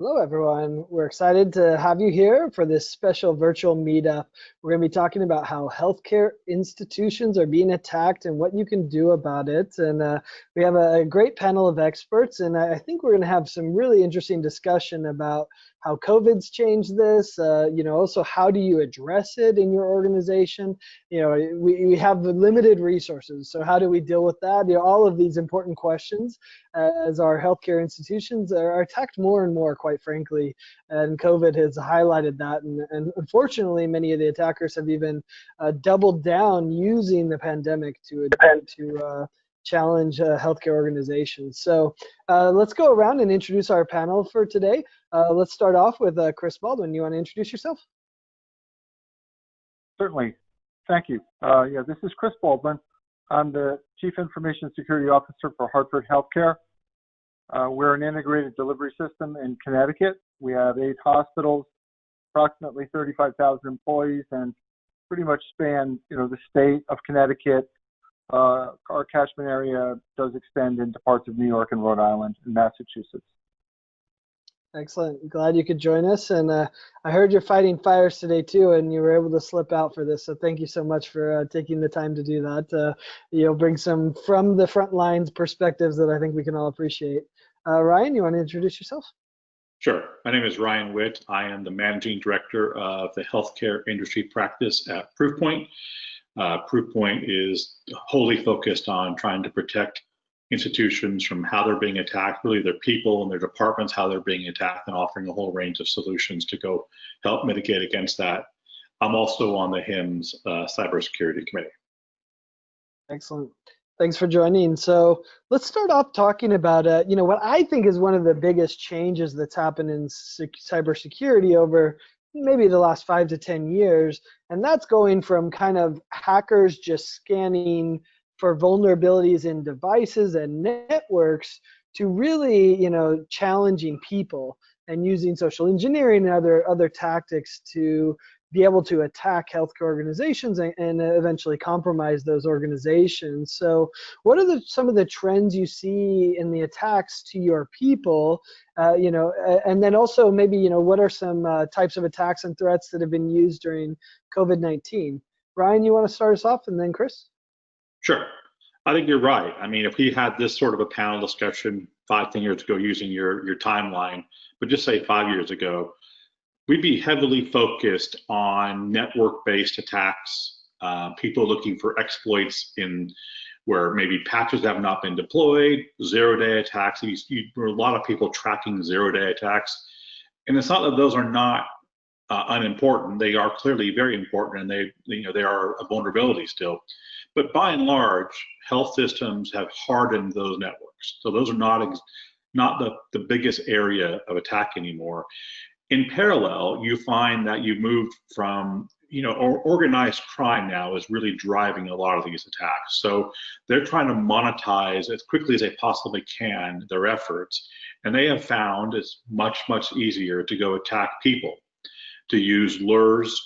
Hello, everyone. We're excited to have you here for this special virtual meetup. We're going to be talking about how healthcare institutions are being attacked and what you can do about it. And we have a great panel of experts, and I think we're going to have some really interesting discussion about how COVID's changed this, also how do you address it in your organization? We have limited resources, so how do we deal with that? All of these important questions as our healthcare institutions are attacked more and more, quite frankly, and COVID has highlighted that. And unfortunately, many of the attackers have even doubled down using the pandemic to challenge healthcare organizations. So let's go around and introduce our panel for today. Let's start off with Chris Baldwin. You want to introduce yourself? Certainly. Thank you. This is Chris Baldwin. I'm the Chief Information Security Officer for Hartford Healthcare. We're an integrated delivery system in Connecticut. We have 8 hospitals, approximately 35,000 employees, and pretty much span, the state of Connecticut. Our catchment area does extend into parts of New York and Rhode Island and Massachusetts. Excellent. Glad you could join us. And I heard you're fighting fires today too, and you were able to slip out for this. So thank you so much for taking the time to do that. Bring some from the front lines perspectives that I think we can all appreciate. Ryan, you want to introduce yourself? Sure. My name is Ryan Witt. I am the Managing Director of the Healthcare Industry Practice at Proofpoint. Proofpoint is wholly focused on trying to protect institutions from how they're being attacked, really their people and their departments, how they're being attacked, and offering a whole range of solutions to go help mitigate against that. I'm also on the HIMSS Cybersecurity Committee. Excellent. Thanks for joining. So let's start off talking about, what I think is one of the biggest changes that's happened in cybersecurity over maybe the last 5 to 10 years, and that's going from kind of hackers just scanning for vulnerabilities in devices and networks to really, challenging people and using social engineering and other tactics to be able to attack healthcare organizations and eventually compromise those organizations. So what are some of the trends you see in the attacks to your people, and then also maybe, what are some types of attacks and threats that have been used during COVID-19? Ryan, you want to start us off, and then Chris? Sure. I think you're right. I mean, if we had this sort of a panel discussion 5-10 years ago using your timeline, but just say 5 years ago, we'd be heavily focused on network-based attacks, people looking for exploits in where maybe patches have not been deployed, zero-day attacks. There are a lot of people tracking zero-day attacks. And it's not that those are not unimportant. They are clearly very important, and they are a vulnerability still. But by and large, health systems have hardened those networks. So those are not the biggest area of attack anymore. In parallel, you find that you moved from, organized crime now is really driving a lot of these attacks. So they're trying to monetize as quickly as they possibly can their efforts. And they have found it's much, much easier to go attack people, to use lures,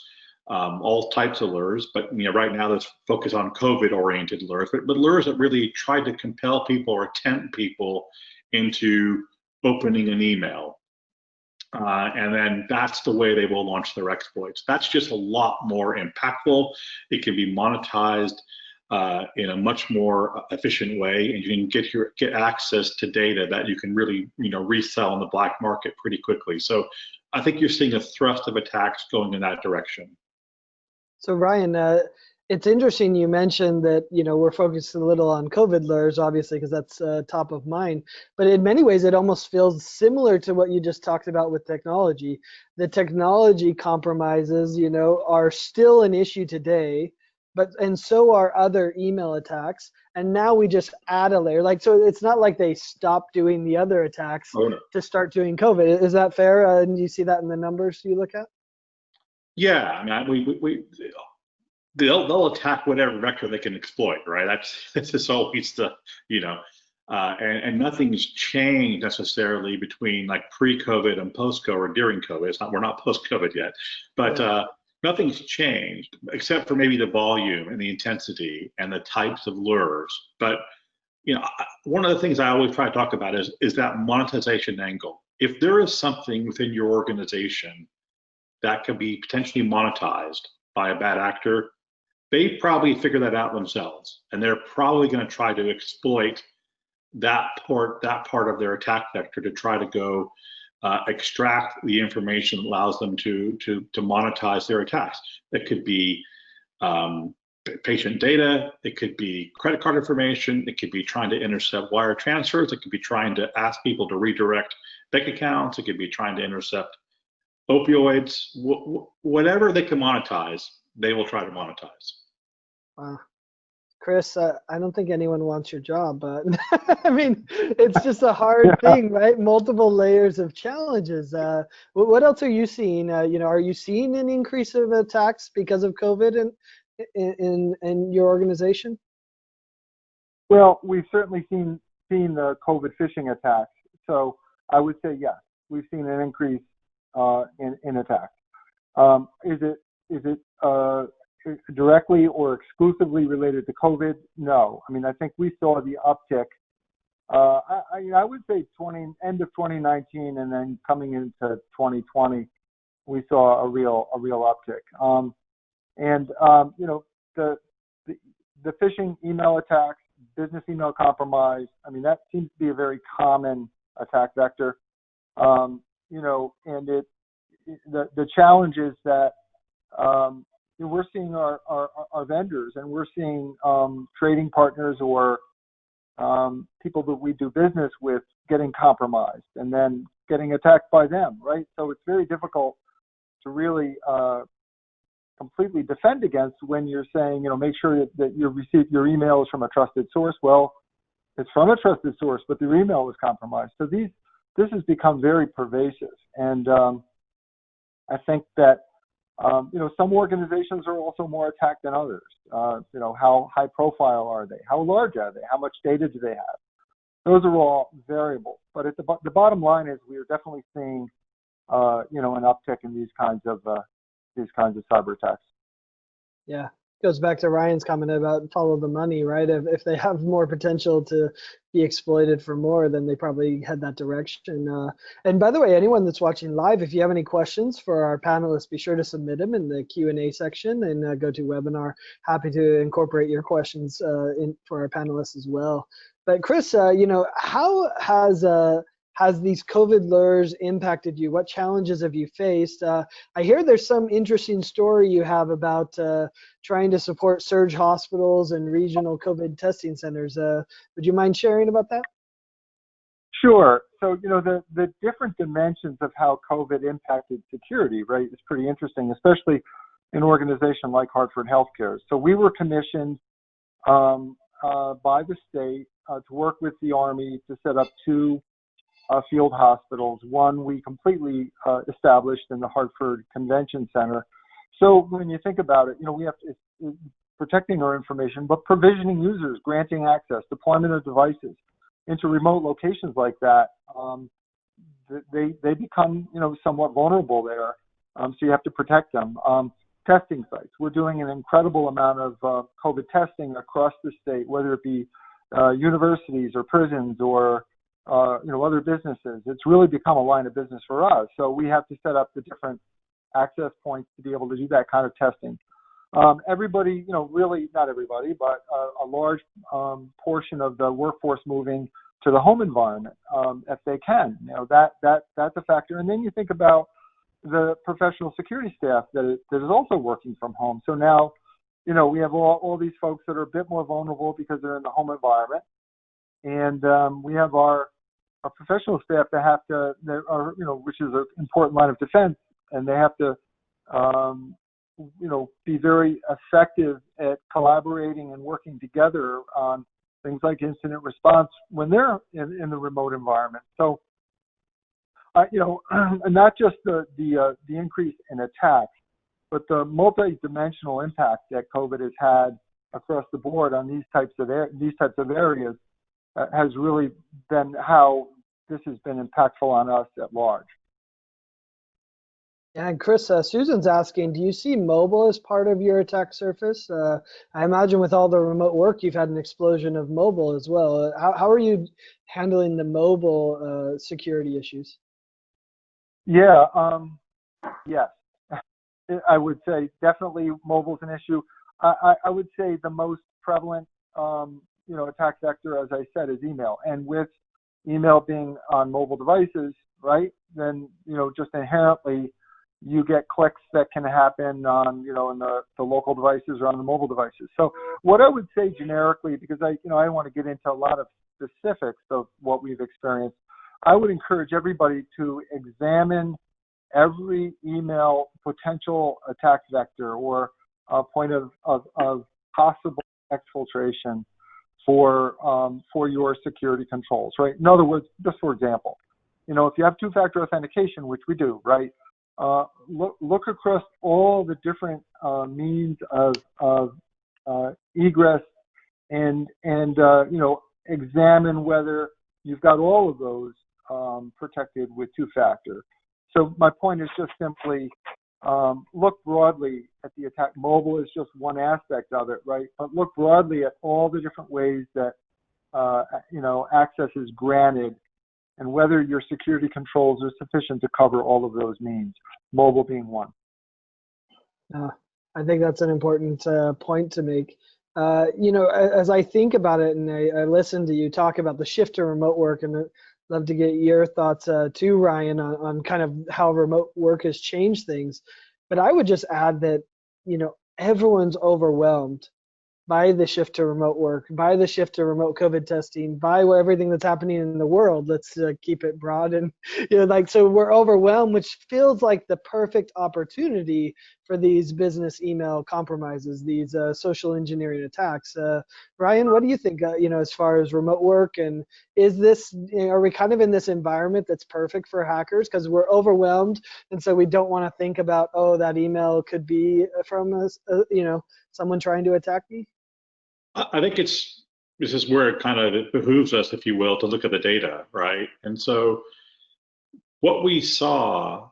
all types of lures, but right now let's focus on COVID-oriented lures, but lures that really try to compel people or tempt people into opening an email. And then that's the way they will launch their exploits. That's just a lot more impactful. It can be monetized in a much more efficient way, and you can get access to data that you can really resell in the black market pretty quickly. So I think you're seeing a thrust of attacks going in that direction. So Ryan, it's interesting you mentioned that we're focused a little on COVID lures, obviously, because that's top of mind. But in many ways, it almost feels similar to what you just talked about with technology. The technology compromises, are still an issue today, and so are other email attacks. And now we just add a layer. So it's not like they stopped doing the other attacks to start doing COVID. Is that fair? And you see that in the numbers you look at? Yeah, I mean, they'll attack whatever vector they can exploit, right? That's just always the, and nothing's changed necessarily between like pre-COVID and post-COVID or during COVID. We're not post-COVID yet, but nothing's changed except for maybe the volume and the intensity and the types of lures. But one of the things I always try to talk about is that monetization angle. if there is something within your organization that can be potentially monetized by a bad actor, they probably figure that out themselves, and they're probably going to try to exploit that part of their attack vector to try to go extract the information that allows them to monetize their attacks. That could be patient data, it could be credit card information, it could be trying to intercept wire transfers, it could be trying to ask people to redirect bank accounts, it could be trying to intercept opioids, whatever they can monetize, they will try to monetize. Wow. Chris, I don't think anyone wants your job, but I mean, it's just a hard thing, right? Multiple layers of challenges. What else are you seeing? Are you seeing an increase of attacks because of COVID in your organization? Well, we've certainly seen the COVID phishing attacks. So I would say yes, we've seen an increase in attacks. Is it directly or exclusively related to COVID? No. I mean, I think we saw the uptick. I would say end of 2019 and then coming into 2020, we saw a real uptick. The phishing email attacks, business email compromise. I mean, that seems to be a very common attack vector. And the challenge is that we're seeing our vendors, and we're seeing trading partners or people that we do business with getting compromised and then getting attacked by them, right? So it's very difficult to really completely defend against when you're saying, make sure that you receive your emails from a trusted source. Well, it's from a trusted source, but the email was compromised. So this has become very pervasive, and I think that some organizations are also more attacked than others. How high profile are they? How large are they? How much data do they have? Those are all variables. But at the bottom line is we are definitely seeing, an uptick in these kinds of cyber attacks. Yeah, goes back to Ryan's comment about follow the money, right? If they have more potential to be exploited for more, then they probably head that direction. And by the way, anyone that's watching live, if you have any questions for our panelists, be sure to submit them in the Q&A section and go to webinar. Happy to incorporate your questions for our panelists as well. But Chris, how has these COVID lures impacted you? What challenges have you faced? I hear there's some interesting story you have about trying to support surge hospitals and regional COVID testing centers. Would you mind sharing about that? Sure. So, the different dimensions of how COVID impacted security, right, is pretty interesting, especially in an organization like Hartford Healthcare. So we were commissioned by the state to work with the Army to set up two field hospitals. One we completely established in the Hartford Convention Center. So when you think about it, we have to protecting our information, but provisioning users, granting access, deployment of devices into remote locations like that, they become somewhat vulnerable there. So you have to protect them. Testing sites. We're doing an incredible amount of COVID testing across the state, whether it be universities or prisons or other businesses. It's really become a line of business for us. So we have to set up the different access points to be able to do that kind of testing. Everybody, really not everybody, but a large portion of the workforce moving to the home environment, if they can. That's a factor. And then you think about the professional security staff that is also working from home. So now, we have all these folks that are a bit more vulnerable because they're in the home environment. And we have our professional staff which is an important line of defense, and they have to, be very effective at collaborating and working together on things like incident response when they're in the remote environment. So, not just the increase in attacks, but the multi-dimensional impact that COVID has had across the board on these types of areas has really been how this has been impactful on us at large. Yeah, and Chris, Susan's asking, do you see mobile as part of your attack surface? I imagine with all the remote work, you've had an explosion of mobile as well. How are you handling the mobile security issues? Yeah, yes. I would say definitely mobile's an issue. I would say the most prevalent, attack vector, as I said, is email. And with email being on mobile devices, right, then, just inherently you get clicks that can happen on, in the local devices or on the mobile devices. So what I would say generically, because I don't want to get into a lot of specifics of what we've experienced, I would encourage everybody to examine every email potential attack vector or a point of possible exfiltration for your security controls, right? In other words, just for example, if you have two-factor authentication, which we do, right? Look across all the different means of egress and examine whether you've got all of those protected with two-factor. So my point is just simply look broadly at the attack. Mobile is just one aspect of it, right? But look broadly at all the different ways that access is granted, and whether your security controls are sufficient to cover all of those means. Mobile being one. I think that's an important point to make. As I think about it, and I listen to you talk about the shift to remote work, and I'd love to get your thoughts too, Ryan, on kind of how remote work has changed things. But I would just add that, everyone's overwhelmed by the shift to remote work, by the shift to remote COVID testing, by everything that's happening in the world. Let's keep it broad. And, so we're overwhelmed, which feels like the perfect opportunity for these business email compromises, these social engineering attacks. Ryan, what do you think, as far as remote work? And is this, are we kind of in this environment that's perfect for hackers because we're overwhelmed? And so we don't want to think about, oh, that email could be from us, someone trying to attack me? I think this is where it kind of behooves us, if you will, to look at the data, right? And so what we saw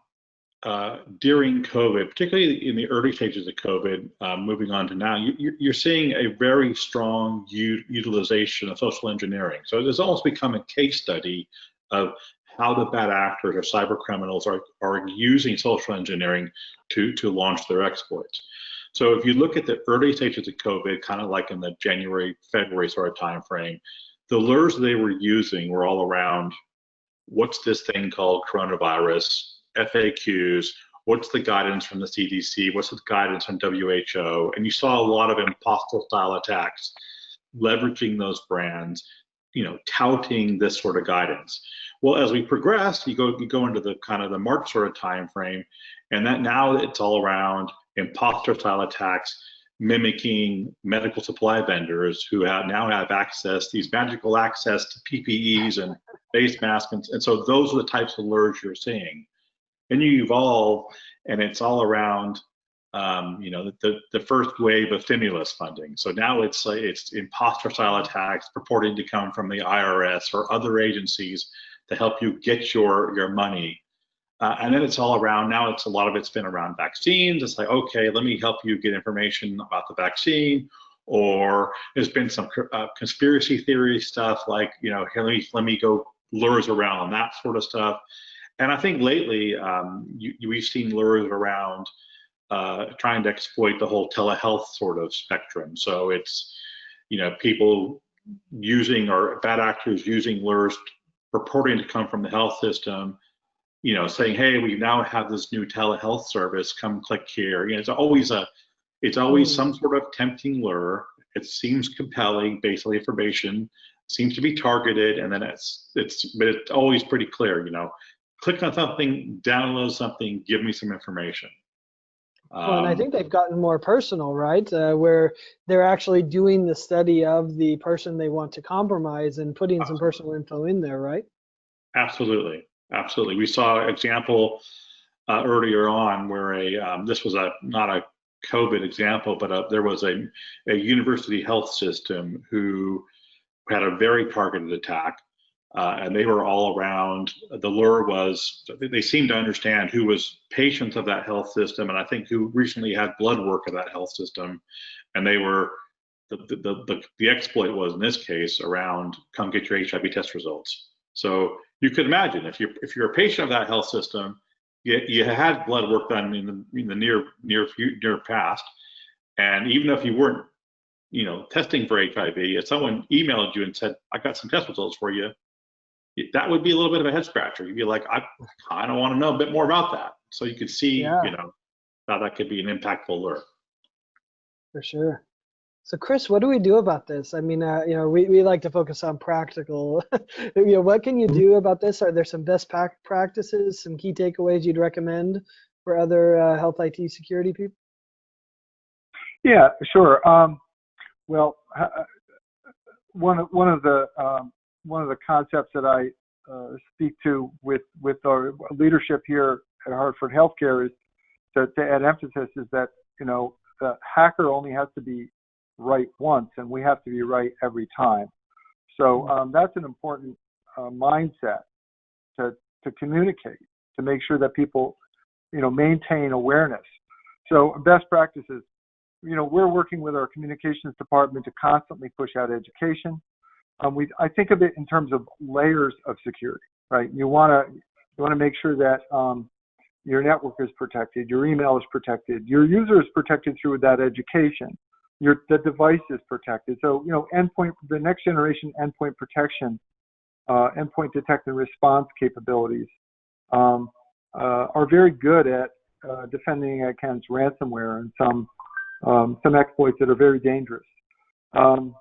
during COVID, particularly in the early stages of COVID, moving on to now, you're seeing a very strong utilization of social engineering. So it's almost become a case study of how the bad actors or cyber criminals are using social engineering to launch their exploits. So if you look at the early stages of COVID, kind of like in the January, February sort of time frame, the lures they were using were all around what's this thing called coronavirus, FAQs, what's the guidance from the CDC, what's the guidance from WHO, and you saw a lot of imposter style attacks leveraging those brands, touting this sort of guidance. Well, as we progress, you go into the kind of the March sort of time frame, and that now it's all around imposter style attacks mimicking medical supply vendors who now have access, these magical access to PPEs and face masks. And so those are the types of lures you're seeing. And you evolve, and it's all around, the first wave of stimulus funding. So now it's imposter style attacks purporting to come from the IRS or other agencies to help you get your money. And then it's all around, now a lot of it's been around vaccines. It's like, okay, let me help you get information about the vaccine. Or there's been some conspiracy theory stuff like, let me go lures around that sort of stuff. And I think lately we've seen lures around trying to exploit the whole telehealth sort of spectrum. So it's, people using, or bad actors using lures purporting to come from the health system, saying, hey, we now have this new telehealth service, come click here. It's always some sort of tempting lure. It seems compelling, based on the information, seems to be targeted, and then but it's always pretty clear, click on something, download something, give me some information. Well, and I think they've gotten more personal, right? Where they're actually doing the study of the person they want to compromise and putting some personal info in there, right? Absolutely. Absolutely. We saw an example earlier on where this was not a COVID example, but there was a university health system who had a very targeted attack, and they were all around. The lure was they seemed to understand who was patients of that health system, and I think who recently had blood work of that health system, and they were the exploit was in this case around come get your HIV test results. So you could imagine if you're a patient of that health system you had blood work done in the near past, and even if you weren't, testing for HIV, if someone emailed you and said, "I got some test results for you," that would be a little bit of a head scratcher. You'd be like, I kind of want to know a bit more about that. So you could see, Yeah, how that could be an impactful alert. for sure. So Chris, what do we do about this? I mean, we like to focus on practical. What can you do about this? Are there some best practices, some key takeaways you'd recommend for other health IT security people? Yeah, sure. Well, one of the concepts that I speak to with our leadership here at Hartford Healthcare is to add emphasis is that the hacker only has to be right once, and we have to be right every time. So that's an important mindset to communicate, to make sure that people maintain awareness. So best practices. We're working with our communications department to constantly push out education. I think of it in terms of layers of security, right? You want to make sure that your network is protected, your email is protected, your user is protected through that education, the device is protected. So the next generation endpoint protection, endpoint detect and response capabilities are very good at defending against ransomware and some exploits that are very dangerous. One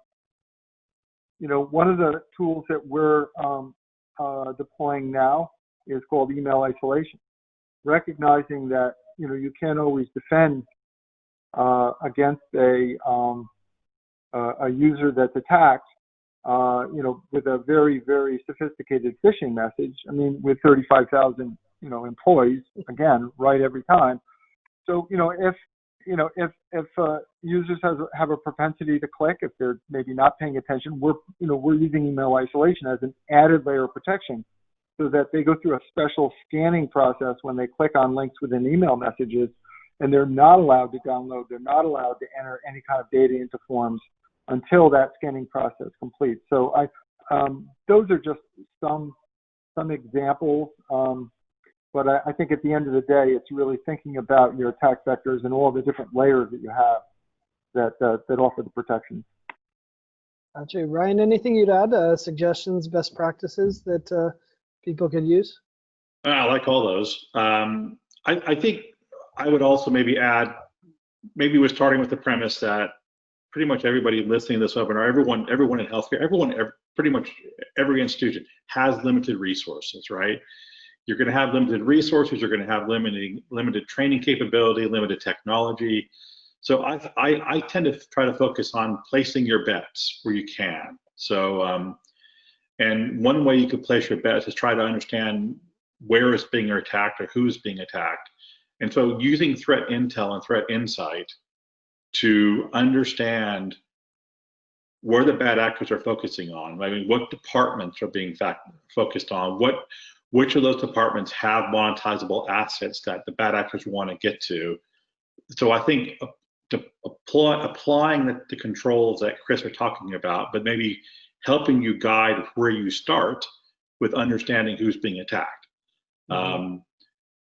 of the tools that we're deploying now is called email isolation, recognizing that you can't always defend against a user that's attacked, with a very, very sophisticated phishing message. I mean, with 35,000 employees, again, right every time. So if users have a propensity to click, if they're maybe not paying attention, we're using email isolation as an added layer of protection, so that they go through a special scanning process when they click on links within email messages, and they're not allowed to download, they're not allowed to enter any kind of data into forms until that scanning process completes. So those are just some examples. But I think at the end of the day, it's really thinking about your attack vectors and all the different layers that you have that offer the protection. Gotcha. Ryan, anything you'd add? Suggestions, best practices that people could use? I like all those. I think I would also maybe add, maybe we're starting with the premise that pretty much everybody listening to this webinar, everyone in healthcare, pretty much every institution has limited resources, right? You're going to have limited resources. You're going to have limited training capability, limited technology. So I tend to try to focus on placing your bets where you can. So, and one way you could place your bets is try to understand where it's being attacked or who's being attacked. And so using threat intel and threat insight to understand where the bad actors are focusing on. I mean, what departments are being focused on? Which of those departments have monetizable assets that the bad actors want to get to? So I think applying the controls that Chris are talking about, but maybe helping you guide where you start with understanding who's being attacked.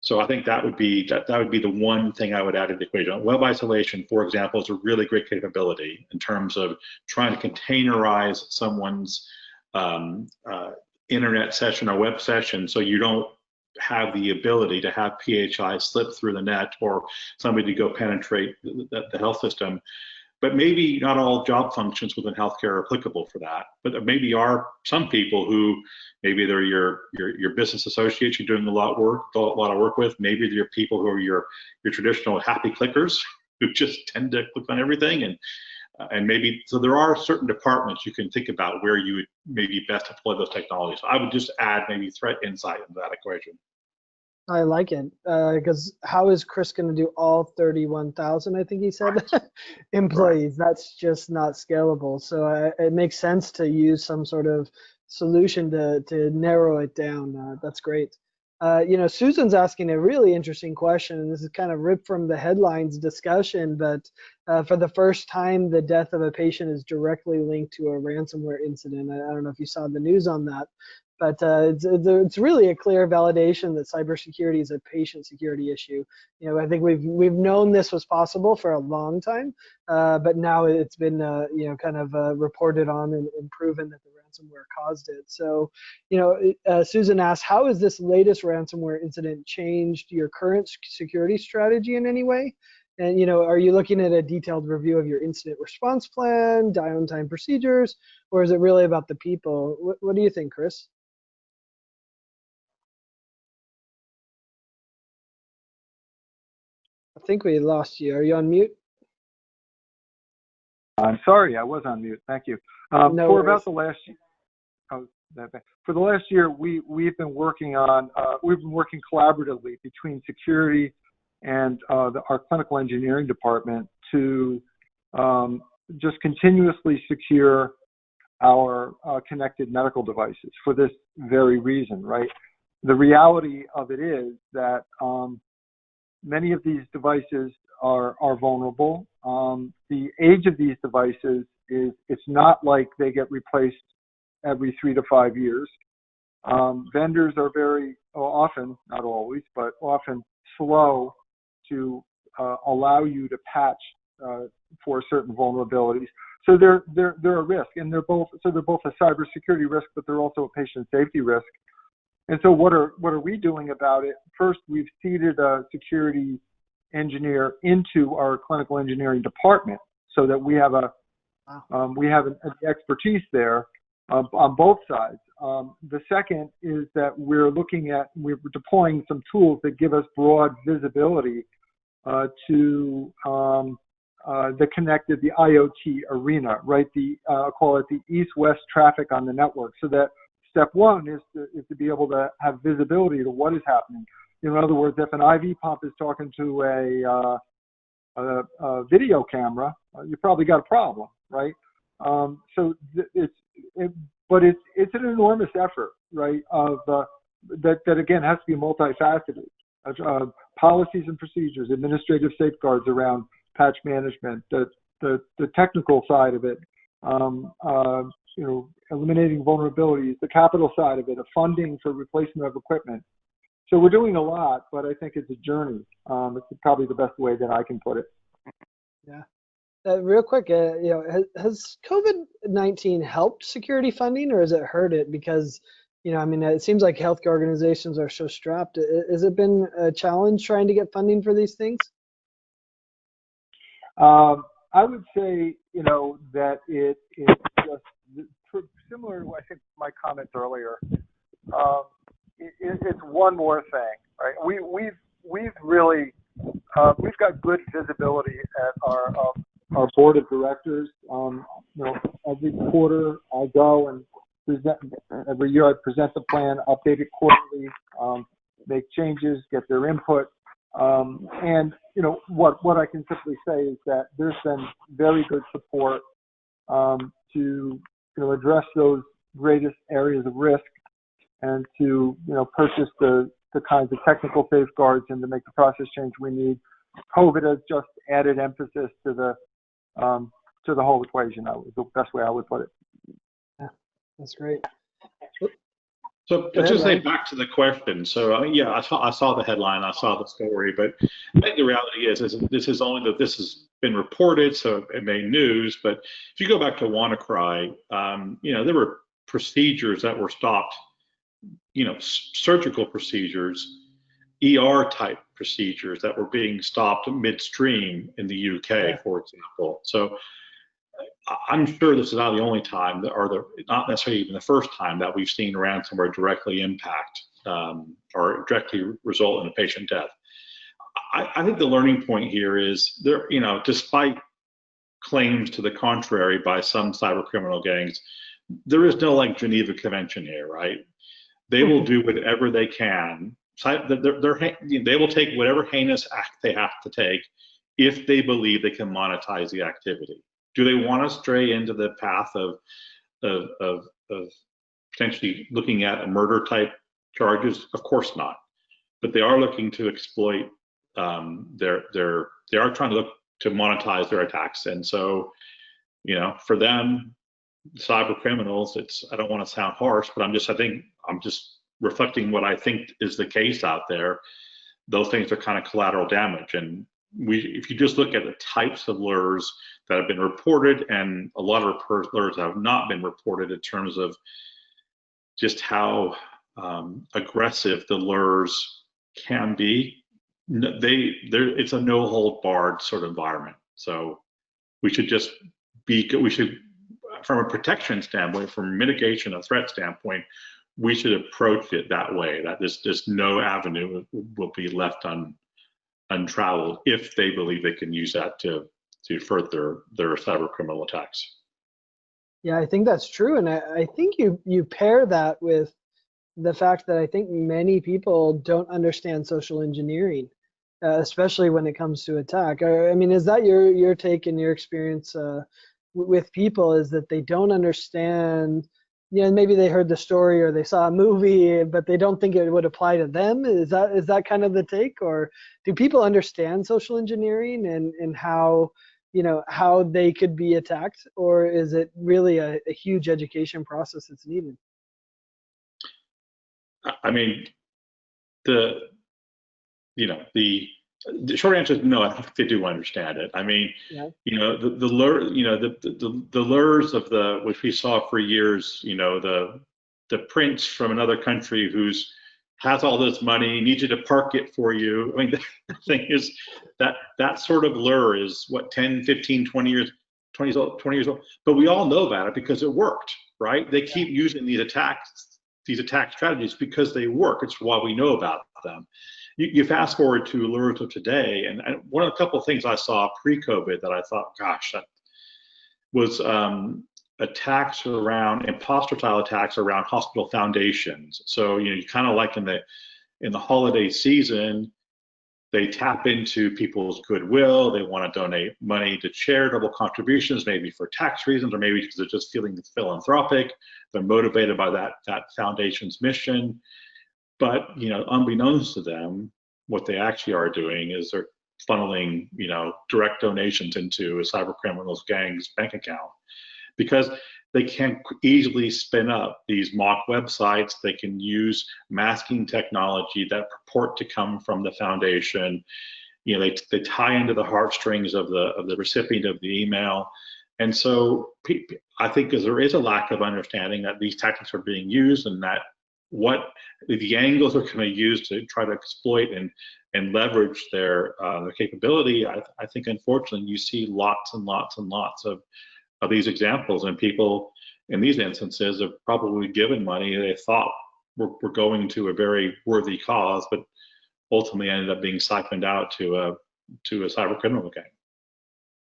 So I think that would be the one thing I would add to the equation. Web isolation, for example, is a really great capability in terms of trying to containerize someone's internet session or web session, so you don't have the ability to have PHI slip through the net or somebody to go penetrate the health system. But maybe not all job functions within healthcare are applicable for that. But there maybe are some people who, maybe they're your business associates you're doing a lot of work with. Maybe they're people who are your traditional happy clickers who just tend to click on everything, and maybe, so there are certain departments you can think about where you would maybe best deploy those technologies. I would just add maybe threat insight into that equation. I like it, because how is Chris going to do all 31,000, I think he said, employees? Right. That's just not scalable. So it makes sense to use some sort of solution to narrow it down. That's great. Susan's asking a really interesting question, and this is kind of ripped from the headlines discussion, but for the first time, the death of a patient is directly linked to a ransomware incident. I don't know if you saw the news on that, But it's really a clear validation that cybersecurity is a patient security issue. I think we've known this was possible for a long time, but now it's been kind of reported on and proven that the ransomware caused it. So, Susan asked, how has this latest ransomware incident changed your current security strategy in any way? And are you looking at a detailed review of your incident response plan, downtime procedures, or is it really about the people? What do you think, Chris? I think we lost you. Are you on mute? I'm sorry, I was on mute. Thank you. No For worries. about the last year, for the last year, we've been working collaboratively between security and our clinical engineering department to just continuously secure our connected medical devices for this very reason, right? The reality of it is that many of these devices are vulnerable. The age of these devices it's not like they get replaced every 3 to 5 years. Vendors are very often, not always, but often slow to allow you to patch for certain vulnerabilities. So they're a risk, and they're both a cybersecurity risk, but they're also a patient safety risk. And so what are we doing about it? First, we've seeded a security engineer into our clinical engineering department so that we have an expertise there on both sides. The second is that we're deploying some tools that give us broad visibility to the IoT arena, right? I'll call it the east-west traffic on the network, so that step one is to be able to have visibility to what is happening. In other words, if an IV pump is talking to a video camera, you probably got a problem, right? But it's an enormous effort, right? That again has to be multifaceted. Policies and procedures, administrative safeguards around patch management, the technical side of it, eliminating vulnerabilities, the capital side of it, the funding for replacement of equipment. So we're doing a lot, but I think it's a journey. It's probably the best way that I can put it. Yeah. Real quick, has COVID-19 helped security funding, or has it hurt it? Because, it seems like healthcare organizations are so strapped. Has it been a challenge trying to get funding for these things? I would say, that it's just similar to, I think, my comments earlier. It's one more thing, right? We've really we've got good visibility at our board of directors. Every quarter I go and present. Every year I present the plan, update it quarterly, make changes, get their input. And what I can simply say is that there's been very good support to address those greatest areas of risk and to purchase the kinds of technical safeguards and to make the process change we need. COVID has just added emphasis to the whole equation. That was the best way I would put it. Yeah, that's great. So just say back to the question. So I saw the headline, I saw the story, but I think the reality is this has been reported, so it made news. But if you go back to WannaCry, there were procedures that were stopped, surgical procedures, ER type procedures that were being stopped midstream in the UK, for example. So I'm sure this is not the only time, not necessarily even the first time that we've seen ransomware directly impact or directly result in a patient death. I think the learning point here is there, despite claims to the contrary by some cyber criminal gangs, there is no Geneva Convention here, right? They will do whatever they can. They will take whatever heinous act they have to take if they believe they can monetize the activity. Do they want to stray into the path of potentially looking at a murder type charges? Of course not. But they are looking to exploit. They are trying to look to monetize their attacks, and so for them, cyber criminals, I don't want to sound harsh, but I think I'm just reflecting what I think is the case out there. Those things are kind of collateral damage. And if you just look at the types of lures that have been reported, and a lot of lures have not been reported in terms of just how aggressive the lures can be, it's a no hold barred sort of environment. So we should from a protection standpoint, from a mitigation of threat standpoint, we should approach it that way, that there's no avenue will be left untraveled if they believe they can use that to further their cyber criminal attacks. Yeah, I think that's true. And I think you pair that with the fact that I think many people don't understand social engineering, especially when it comes to attack. I mean, is that your take and your experience with people, is that they don't understand, maybe they heard the story or they saw a movie, but they don't think it would apply to them? Is that kind of the take? Or do people understand social engineering and how, how they could be attacked? Or is it really a huge education process that's needed? I mean, the short answer is no. I think they do understand it. I mean, Yeah. The lures of which we saw for years. The prince from another country has all this money, needs you to park it for you. I mean, the thing is that sort of lure is what, 10, 15, 20 years old. But we all know about it because it worked, right? They keep using these attack strategies because they work. It's why we know about them. You fast forward to lures of today, and one of the couple of things I saw pre-COVID that I thought, gosh, that was attacks around imposter-style attacks around hospital foundations. So you kind of like in the holiday season, they tap into people's goodwill. They want to donate money to charitable contributions, maybe for tax reasons, or maybe because they're just feeling philanthropic. They're motivated by that foundation's mission. But unbeknownst to them, what they actually are doing is they're funneling direct donations into a cyber criminal's gang's bank account, because they can easily spin up these mock websites. They can use masking technology that purport to come from the foundation. They tie into the heartstrings of the recipient of the email. And so I think there is a lack of understanding that these tactics are being used, and that what the angles are going to use to try to exploit and leverage their capability. I think, unfortunately, you see lots and lots and lots of these examples, and people in these instances have probably given money they thought were going to a very worthy cause, but ultimately ended up being siphoned out to a cyber criminal gang.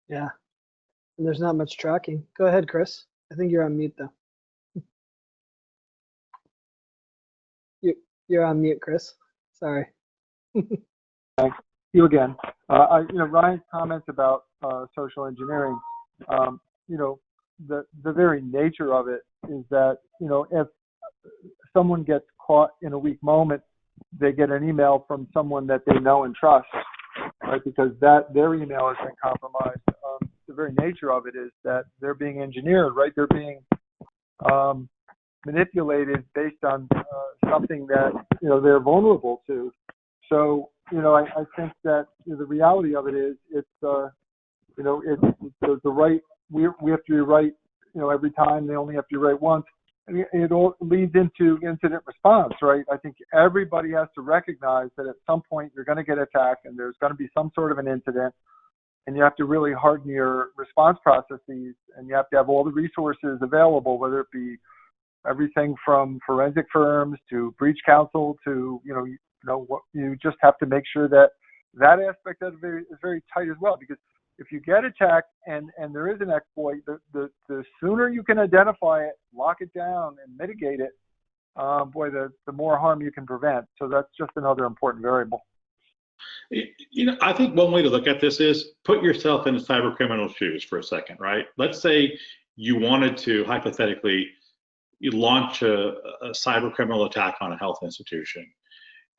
Yeah, and there's not much tracking. Go ahead, Chris. I think you're on mute though. You're on mute, Chris. Sorry. Thanks. You again. Ryan's comments about social engineering. The very nature of it is that if someone gets caught in a weak moment, they get an email from someone that they know and trust, right? Because their email has been compromised. The very nature of it is that they're being engineered, right? They're being manipulated based on something that they're vulnerable to. So I think that the reality of it is it's the right. We have to be right every time. They only have to be right once. And it all leads into incident response, right? I think everybody has to recognize that at some point you're going to get attacked and there's going to be some sort of an incident, and you have to really harden your response processes, and you have to have all the resources available, whether it be everything from forensic firms to breach counsel to what you just have to make sure that aspect of it is very tight as well. Because if you get attacked and there is an exploit, the sooner you can identify it, lock it down, and mitigate it, the more harm you can prevent. So that's just another important variable. I think one way to look at this is put yourself in the cyber criminal's shoes for a second, right? Let's say you wanted to hypothetically launch a cyber criminal attack on a health institution,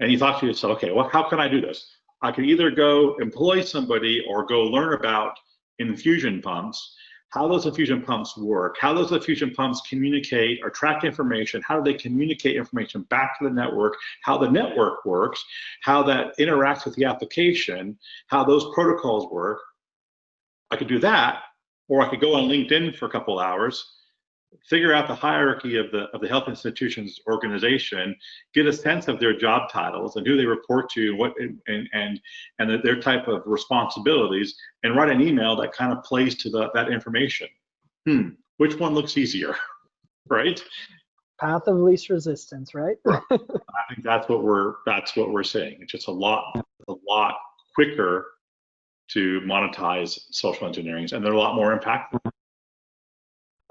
and you thought to yourself, okay, well, how can I do this? I can either go employ somebody or go learn about infusion pumps how those infusion pumps work, how those infusion pumps communicate or track information, how do they communicate information back to the network, how the network works, how that interacts with the application, how those protocols work. I could do that, or I could go on LinkedIn for a couple hours, figure out the hierarchy of the health institution's organization, get a sense of their job titles and who they report to, and their type of responsibilities, and write an email that kind of plays to that information. Which one looks easier, right? Path of least resistance, right? Right. I think that's what we're saying. It's just a lot quicker to monetize social engineering, and they're a lot more impactful.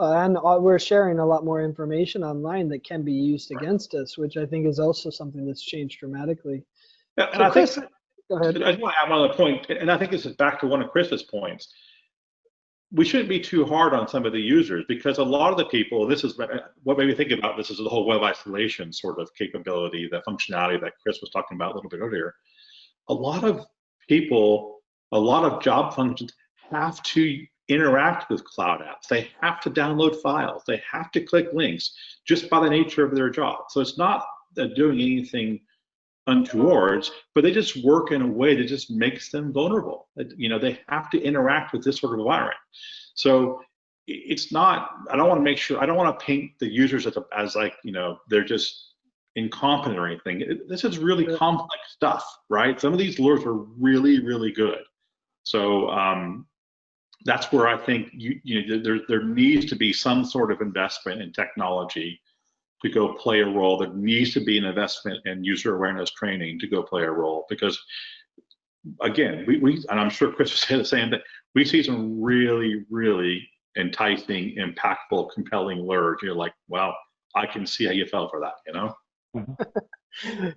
And we're sharing a lot more information online that can be used against us, which I think is also something that's changed dramatically. And so I Chris, think, go ahead. I just want to add one other point, and I think this is back to one of Chris's points. We shouldn't be too hard on some of the users, because a lot of the people, and this is what made me think about this, is the whole web isolation sort of capability, the functionality that Chris was talking about a little bit earlier. A lot of people, a lot of job functions have to interact with cloud apps. They have to download files. They have to click links just by the nature of their job. So it's not doing anything untowards, but they just work in a way that just makes them vulnerable. You know, they have to interact with this sort of environment. So it's not, I don't want to paint the users as like, you know, they're just incompetent or anything. This is really complex stuff, right? Some of these alerts are really, really good. So that's where I think there needs to be some sort of investment in technology to go play a role. There needs to be an investment in user awareness training to go play a role, because again, we and I'm sure Chris was saying the same, that we see some really, really enticing, impactful, compelling alerts. You're like, wow, I can see how you fell for that, you know?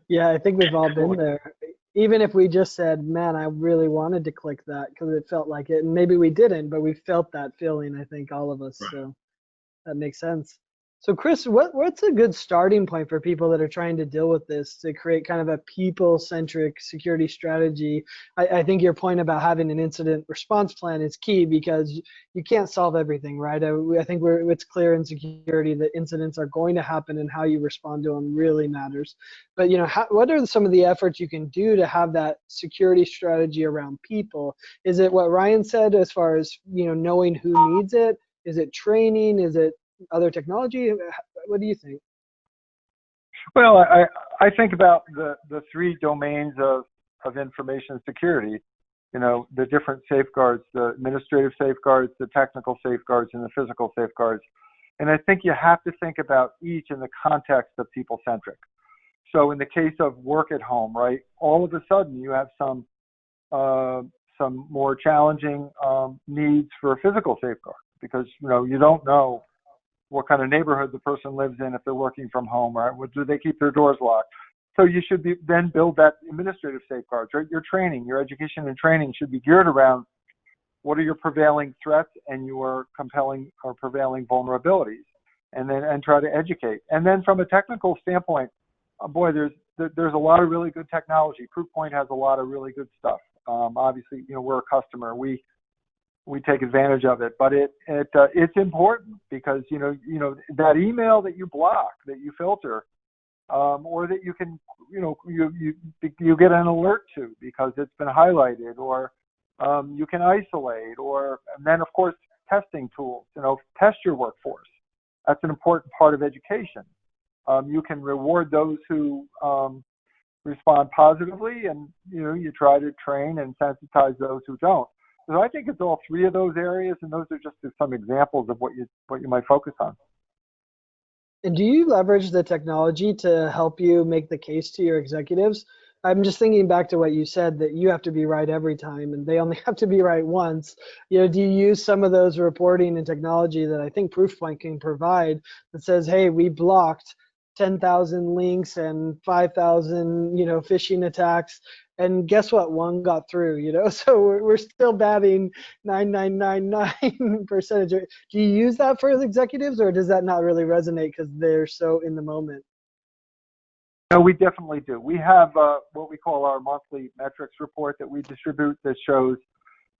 Yeah, I think we've all been there. Even if we just said, man, I really wanted to click that because it felt like it, and maybe we didn't, but we felt that feeling, I think, all of us. Right. So that makes sense. So Chris, what's a good starting point for people that are trying to deal with this, to create kind of a people-centric security strategy? I think your point about having an incident response plan is key, because you can't solve everything, right? I think it's clear in security that incidents are going to happen, and how you respond to them really matters. But, you know, what are some of the efforts you can do to have that security strategy around people? Is it what Ryan said, as far as, you know, knowing who needs it? Is it training? Is it other technology? What do you think? Well, I think about the three domains of information security, you know, the different safeguards, the administrative safeguards, the technical safeguards, and the physical safeguards. And I think you have to think about each in the context of people-centric. So in the case of work at home, right, all of a sudden you have some more challenging needs for a physical safeguard, because, you know, you don't know what kind of neighborhood the person lives in if they're working from home, or do they keep their doors locked? So you should then build that administrative safeguards, right? Your training, your education and training should be geared around what are your prevailing threats and your compelling or prevailing vulnerabilities, and try to educate. And then from a technical standpoint, boy, there's a lot of really good technology. Proofpoint has a lot of really good stuff. Obviously, you know, we're a customer. We take advantage of it, but it's important, because you know that email that you block, that you filter, or that you can, you know, you get an alert to because it's been highlighted, or you can isolate, and then of course testing tools. You know, test your workforce. That's an important part of education. You can reward those who respond positively, and you know, you try to train and sensitize those who don't. So I think it's all three of those areas, and those are just some examples of what you might focus on. And do you leverage the technology to help you make the case to your executives? I'm just thinking back to what you said, that you have to be right every time and they only have to be right once. You know, do you use some of those reporting and technology that I think Proofpoint can provide, that says, hey, we blocked 10,000 links and 5,000, you know, phishing attacks, and guess what? One got through, you know, so we're still batting 9999 percentage. Do you use that for the executives, or does that not really resonate because they're so in the moment? No, we definitely do. We have what we call our monthly metrics report that we distribute, that shows,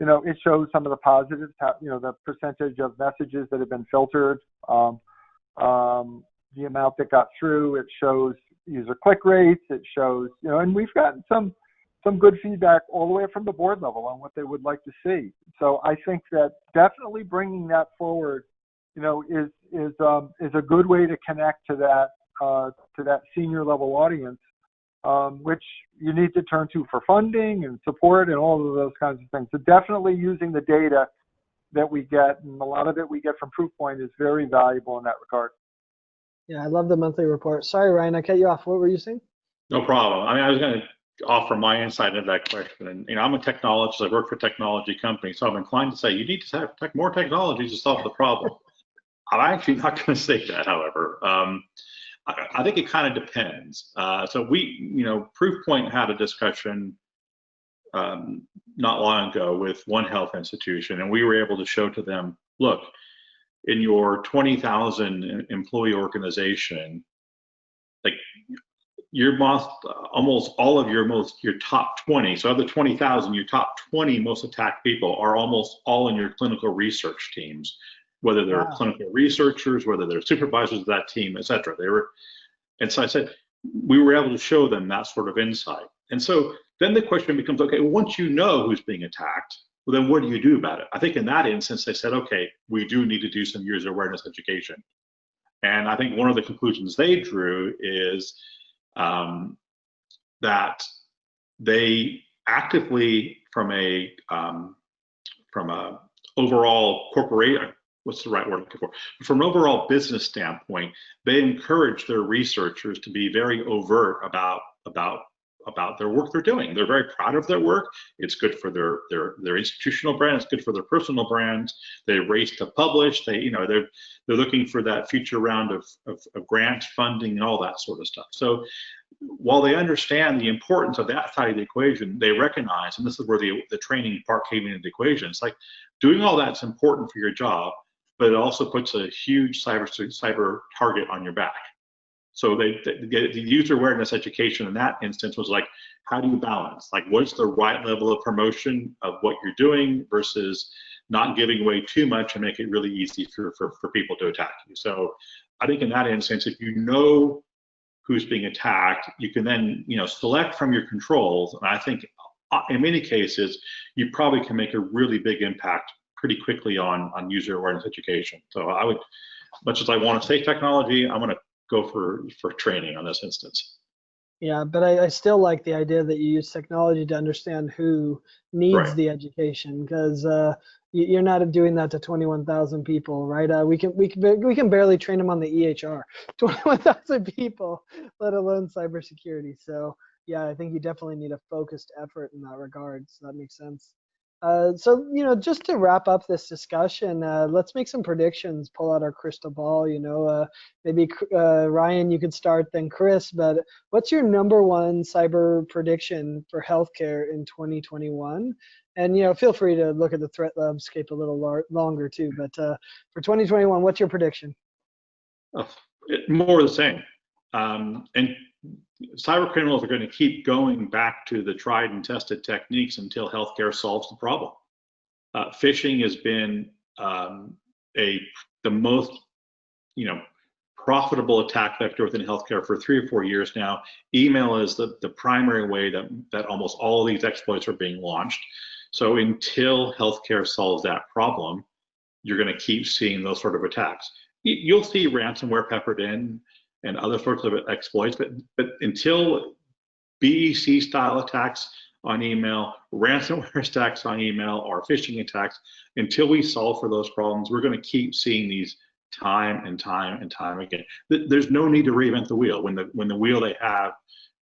it shows some of the positives, the percentage of messages that have been filtered, the amount that got through. It shows user click rates. It shows, and we've gotten some good feedback all the way up from the board level on what they would like to see. So I think that definitely bringing that forward, is a good way to connect to that senior level audience, which you need to turn to for funding and support and all of those kinds of things. So definitely using the data that we get, and a lot of it we get from Proofpoint, is very valuable in that regard. Yeah, I love the monthly report. Sorry, Ryan, I cut you off. What were you saying? No problem. I mean, I was going to offer my insight into that question. And, I'm a technologist. I work for technology companies, so I'm inclined to say you need to have more technology to solve the problem. I'm actually not going to say that, however. I think it kind of depends. So Proofpoint had a discussion not long ago with one health institution, and we were able to show to them, look, in your 20,000 employee organization, like almost all of your top 20, so of the 20,000, your top 20 most attacked people are almost all in your clinical research teams, whether they're clinical researchers, whether they're supervisors of that team, et cetera. And so I said, we were able to show them that sort of insight. And so then the question becomes, okay, once you know who's being attacked, well, then what do you do about it? I think in that instance, they said, okay, we do need to do some user awareness education. And I think one of the conclusions they drew is that they actively, from a overall corporate, what's the right word I'm looking for? From an overall business standpoint, they encourage their researchers to be very overt about their work they're doing. They're very proud of their work. It's good for their institutional brand. It's good for their personal brand. They race to publish. They're looking for that future round of grant funding and all that sort of stuff. So while they understand the importance of that side of the equation, they recognize, and this is where the training part came into the equation. It's like doing all that's important for your job, but it also puts a huge cyber target on your back. So the user awareness education in that instance was like, how do you balance? Like, what's the right level of promotion of what you're doing versus not giving away too much and make it really easy for people to attack you? So I think in that instance, if you know who's being attacked, you can then select from your controls. And I think in many cases, you probably can make a really big impact pretty quickly on user awareness education. So I would, much as I want to say technology, I'm going to go for training on this instance. Yeah, but I still like the idea that you use technology to understand who needs the education, because you're not doing that to 21,000 people, right? We can barely train them on the EHR, 21,000 people, let alone cybersecurity. So yeah, I think you definitely need a focused effort in that regard. So that makes sense. So just to wrap up this discussion, let's make some predictions, pull out our crystal ball. Maybe Ryan, you could start, then Chris, but what's your #1 cyber prediction for healthcare in 2021? And feel free to look at the threat landscape a little longer too, but for 2021, what's your prediction? More of the same. And cyber criminals are going to keep going back to the tried and tested techniques until healthcare solves the problem. Phishing has been the most profitable attack vector within healthcare for 3 or 4 years now. Email is the primary way that almost all of these exploits are being launched. So until healthcare solves that problem, you're going to keep seeing those sort of attacks. You'll see ransomware peppered in and other sorts of exploits, but until BEC style attacks on email, ransomware attacks on email, or phishing attacks, until we solve for those problems, we're going to keep seeing these time and time and time again. There's no need to reinvent the wheel when the wheel they have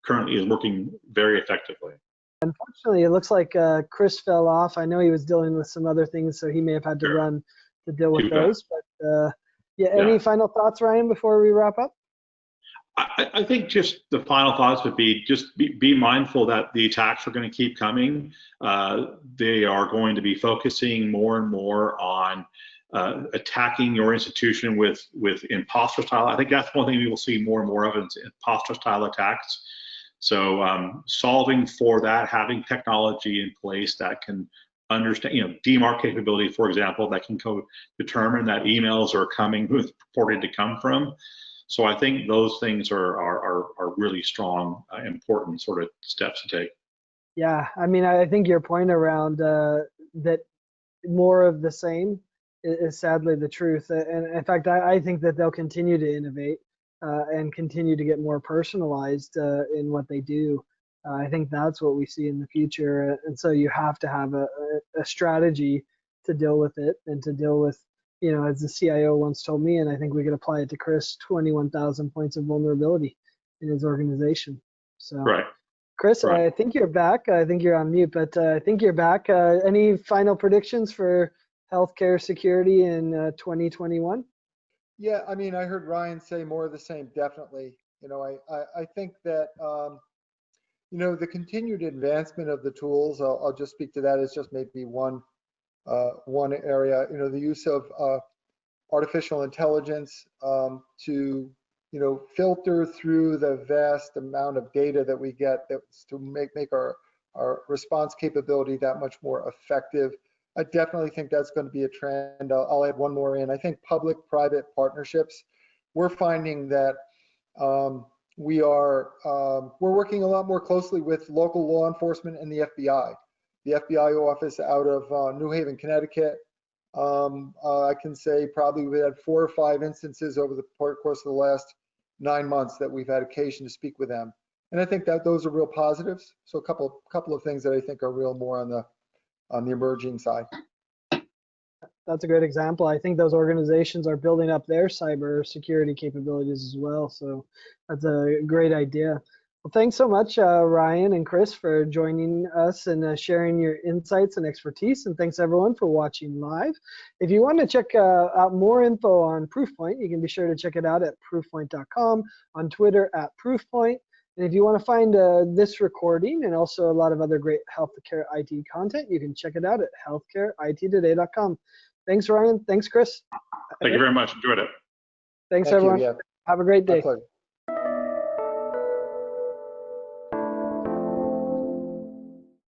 currently is working very effectively. Unfortunately, it looks like Chris fell off. I know he was dealing with some other things, so he may have had to run to deal with those. But any final thoughts, Ryan, before we wrap up? I think just the final thoughts would be just be mindful that the attacks are going to keep coming. They are going to be focusing more and more on attacking your institution with imposter style. I think that's one thing we will see more and more of, is imposter style attacks. So solving for that, having technology in place that can understand, DMARC capability, for example, that can determine that emails are coming, who it's purported to come from. So I think those things are really strong, important sort of steps to take. Yeah, I mean, I think your point around that more of the same is sadly the truth. And in fact, I think that they'll continue to innovate and continue to get more personalized in what they do. I think that's what we see in the future. And so you have to have a strategy to deal with it and to deal with, as the CIO once told me, and I think we could apply it to Chris, 21,000 points of vulnerability in his organization. So, right. Chris, right. I think you're back. I think you're on mute, but I think you're back. Any final predictions for healthcare security in 2021? Yeah, I mean, I heard Ryan say more of the same, definitely. I think that, the continued advancement of the tools, I'll just speak to that as just maybe one area, the use of artificial intelligence to, filter through the vast amount of data that we get that's to make our response capability that much more effective. I definitely think that's going to be a trend. I'll add one more in. I think public-private partnerships, we're finding that we're working a lot more closely with local law enforcement and the FBI. The FBI office out of New Haven, Connecticut, I can say probably we had 4 or 5 instances over the course of the last 9 months that we've had occasion to speak with them. And I think that those are real positives. So a couple of things that I think are real more on the emerging side. That's a great example. I think those organizations are building up their cybersecurity capabilities as well. So that's a great idea. Well, thanks so much, Ryan and Chris, for joining us and sharing your insights and expertise. And thanks everyone for watching live. If you want to check out more info on Proofpoint, you can be sure to check it out at proofpoint.com, on Twitter at Proofpoint. And if you want to find this recording and also a lot of other great healthcare IT content, you can check it out at healthcareittoday.com. Thanks, Ryan. Thanks, Chris. Thank you very much. Enjoyed it. Thanks, everyone. Yeah. Have a great day. My pleasure.